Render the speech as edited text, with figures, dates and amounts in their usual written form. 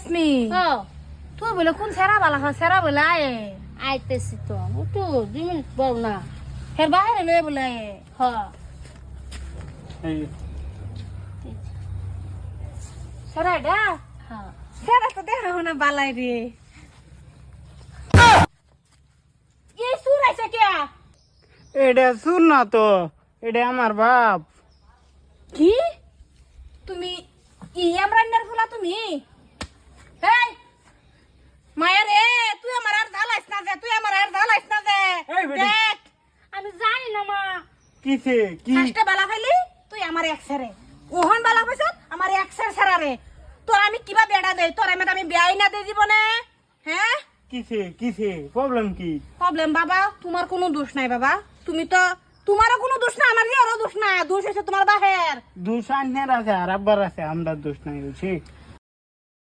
রেশমি ও তুই বলে কোন সেরা বালা খা সেরা বলে আয়ে আইতেছি তো একটু 2 মিনিট বল না ফের বাইরে লয়ে বলে আয়ে হ এই সেরা ডা হ্যাঁ সেরা তো দেখা হনা বালাই রে এই সুরাইছে কে এটা শুন না তো, এটা আমার বাপ। কি তুমি ইমরানের ফুলা তুমি এই মায়া রে তুই আমার আর জ্বালাইস না যে তুই আমার আর জ্বালাইস না যে এই বেটি। দেখ আমি জানি না মা কিসে কি ফার্স্টে বালা খাইলি তুই আমার একসারে ওহন বালা পাইছ আমার একসার সারা রে তোর আমি কিবা বেড়া দেই তোর আমি বেয়াই না দেই জীবনে হ্যাঁ কিসে কিসে প্রবলেম কি? প্রবলেম বাবা তোমার কোনো দোষ নাই বাবা তুমি তো তোমারও কোনো দোষ না আমার দোষ না দোষ হচ্ছে তোমার বাহের দোষ আন্যের আছে আর আব্বার আছে, আমরা দোষ নাই হয়েছে।